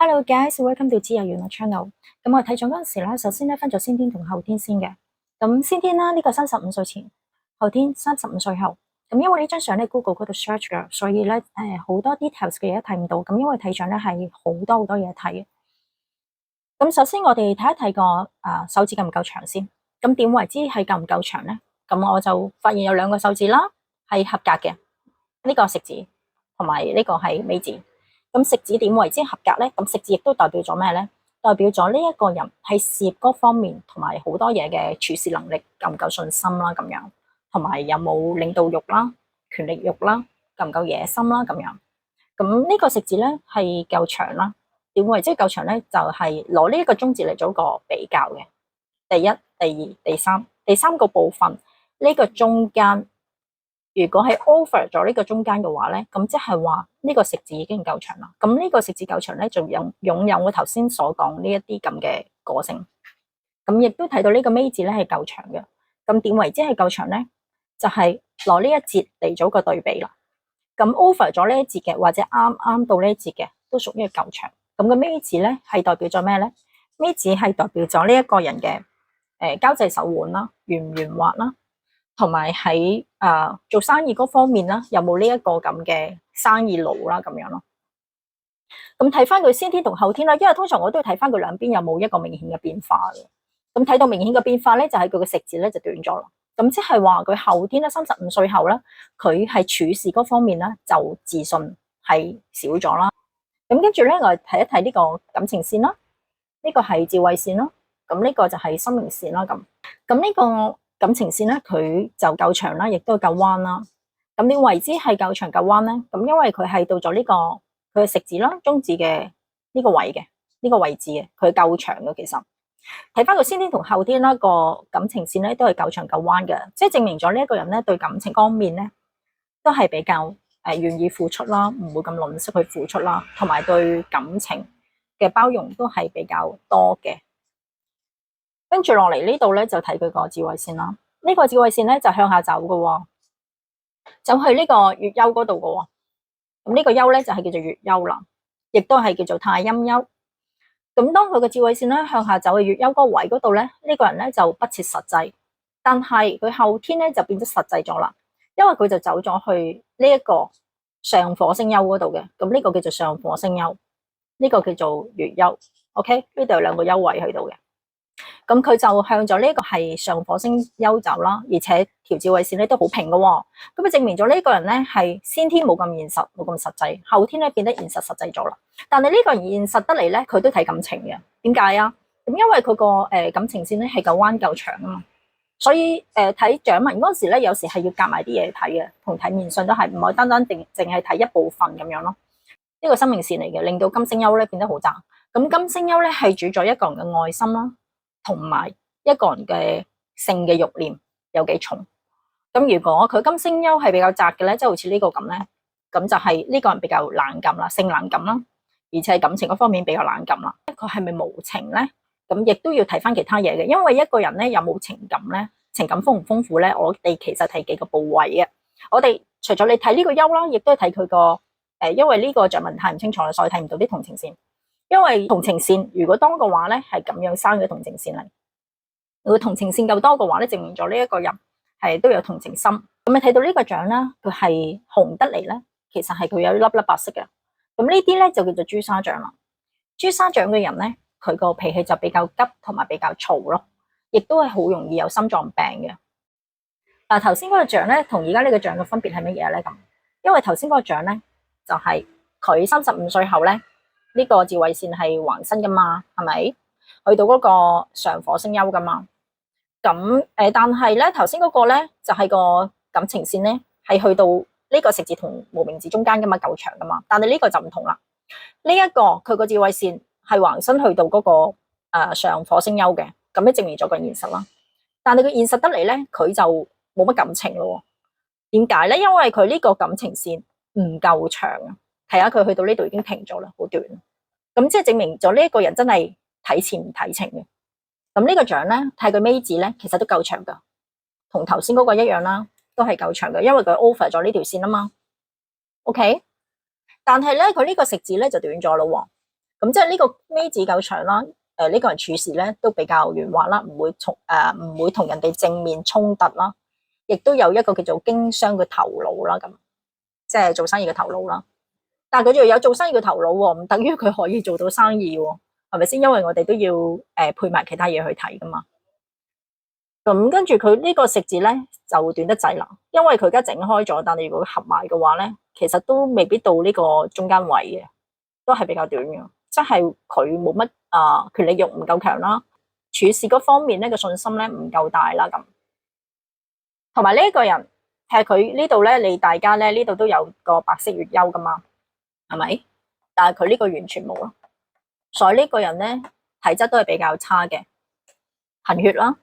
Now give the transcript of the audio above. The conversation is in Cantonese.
Hello guys, welcome to知有緣樂 channel。咁我睇獎嗰陣時咧，首先咧分咗先天同後天先嘅。咁先天啦，呢個35歲前，後天35歲後。咁因為呢張相咧 Google 嗰度 search 嘅，所以咧好多 details 嘅嘢都睇唔到。咁因為睇相咧係好多嘢睇嘅。咁首先我哋睇一睇個手指夠唔夠長先。咁點為之係夠唔夠長咧？咁我就發現有兩個手指啦係合格嘅，呢個食指同埋呢個係尾指。咁食指點為之合格咧？咁食指亦都代表咗咩咧？代表咗呢一個人喺事業嗰方面同埋好多嘢嘅處事能力夠唔夠信心啦，咁樣，同埋有冇領導欲啦、權力欲啦，夠唔夠野心啦，咁樣。咁呢個食指咧係夠長啦。點為之夠長咧？就係攞呢一個中指嚟做個比較嘅。第一、第二、第三個部分呢個中間。如果係 over 咗呢個中間嘅話咧，咁即係話呢個食指已經夠長啦。咁呢個食指夠長咧，就擁有我頭先所講呢一啲咁嘅個性。咁亦都睇到呢個尾指咧係夠長嘅。咁點為之係夠長咧？就係攞呢一節嚟做個對比啦。咁 over 咗呢一節嘅，或者啱啱到呢一節嘅，都屬於夠長。咁個尾指咧係代表咗咩咧？尾指係代表咗呢一個人嘅交際手腕啦，圓唔圓滑啦。同埋喺做生意嗰方面啦，有冇呢一個咁嘅生意路啦咁樣咯。咁睇翻佢先天同後天啦，因為通常我都要睇翻佢兩邊有冇一個明顯嘅變化嘅。咁睇到明顯嘅變化咧，就係佢嘅食指咧就短咗啦。咁即係話佢後天咧35歲後咧，佢係處事嗰方面咧就自信係少咗啦。咁跟住咧，我哋睇一睇呢個感情線啦，呢個係智慧線啦，咁呢個就係生命線啦。咁呢個感情線咧，佢就夠長啦，亦都夠彎啦。咁點為之係夠長夠彎咧？咁因為佢係到咗呢個佢嘅食指啦、中指嘅呢個位嘅呢個位置嘅，佢夠長嘅。其實睇翻個先天同後天啦，個感情線咧都係夠長夠彎嘅，即係證明咗呢一個人咧對感情方面咧都係比較願意付出啦，唔會咁吝嗇去付出啦，同埋對感情嘅包容都係比較多嘅。跟住落嚟呢度咧，就睇佢個智慧線啦。呢個智慧線咧就向下走嘅，走去呢個月丘嗰度嘅。咁呢個丘咧就係叫做月丘啦，亦都係叫做太陰丘。咁當佢個智慧線咧向下走去月丘嗰個位嗰度咧，呢個人咧就不切實際，但係佢後天咧就變咗實際咗啦，因為佢就走咗去呢一個上火星丘嗰度嘅。咁呢個叫做上火星丘，呢個叫做月丘。OK， 呢度有兩個丘位喺度嘅。咁佢就向咗呢個係上火星丘走啦，而且條智慧線咧都好平嘅。咁啊證明咗呢個人咧係先天冇咁現實，冇咁實際，後天咧變得現實實際咗啦。但係呢個人現實得嚟咧，佢都睇感情嘅。點解啊？咁因為佢個感情線咧係夠彎夠長啊嘛，所以睇掌紋嗰陣時咧，有時係要夾埋啲嘢睇嘅，同睇面相都係唔可以單單淨係睇一部分咁樣咯。呢個生命線嚟嘅，令到金星丘咧變得好窄。咁金星丘咧係主宰一個人嘅愛心啦，同埋一個人嘅性嘅慾念有幾重。咁如果佢金星丘係比較窄嘅咧，即係好似呢個咁咧，咁就係呢個人比較冷感啦，性冷感啦，而且係感情嗰方面比較冷感啦。佢係咪無情咧？咁亦都要睇翻其他嘢嘅，因為一個人咧有冇情感咧，情感豐唔豐富咧，我哋其實睇幾個部位嘅。我哋除咗你睇呢個丘啦，亦都係睇佢個因為呢個掌紋太唔清楚啦，所以睇唔到啲同情線。因為同情線如果多嘅話咧，係咁樣生嘅同情線嚟。如果同情線夠多嘅話咧，證明咗呢一個人係都有同情心。咁你睇到呢個掌啦，佢係紅得嚟咧，其實係佢有粒粒白色嘅。咁呢啲咧就叫做朱砂掌啦。朱砂掌嘅人咧，佢個脾氣就比較急同埋比較躁咯，亦都係好容易有心臟病嘅。嗱，頭先嗰個掌咧，同而家呢個掌嘅分別係乜嘢咧？咁因為頭先嗰個掌咧，就係佢35歲後咧。呢個智慧線係橫身噶嘛，係咪？去到嗰個上火星丘噶嘛。咁但係咧頭先嗰個咧就係個感情線咧係去到呢個食指同無名指中間噶嘛，夠長噶嘛。但係呢個就唔同啦。呢一個佢個智慧線係橫身去到嗰個上火星丘嘅，咁樣證明咗個現實啦。但係佢現實得嚟咧，佢就冇乜感情咯。點解咧？因為佢呢個感情線唔夠長啊。睇下佢去到呢度已經停咗啦，好短。咁即係證明咗呢一個人真係睇錢唔睇情嘅。咁呢個掌咧，睇佢尾指咧，其實都夠長噶，同頭先嗰個一樣啦，都係夠長嘅，因為佢 over 咗呢條線啊嘛。OK， 但係咧佢呢個食指咧就短咗咯。咁即係呢個尾指夠長啦。呢個人處事咧都比較圓滑啦，唔會同人哋正面衝突啦，亦都有一個叫做經商嘅頭腦啦，咁即係做生意嘅頭腦啦。但係佢仲有做生意嘅頭腦喎，唔等於佢可以做到生意喎，係咪先？因為我哋都要配埋其他嘢去睇噶嘛。咁跟住佢呢個食字咧就短得滯啦，因為佢而家整開咗，但係如果合埋嘅話咧，其實都未必到呢個中間位嘅，都係比較短嘅，即係佢冇乜權力欲唔夠強啦，處事嗰方面咧個信心咧唔夠大啦咁。同埋呢一個人係佢呢度咧，你大家咧呢度都有個白色月休噶嘛，係咪？但係佢呢個完全冇咯，所以呢個人咧體質都係比較差嘅，貧血啦。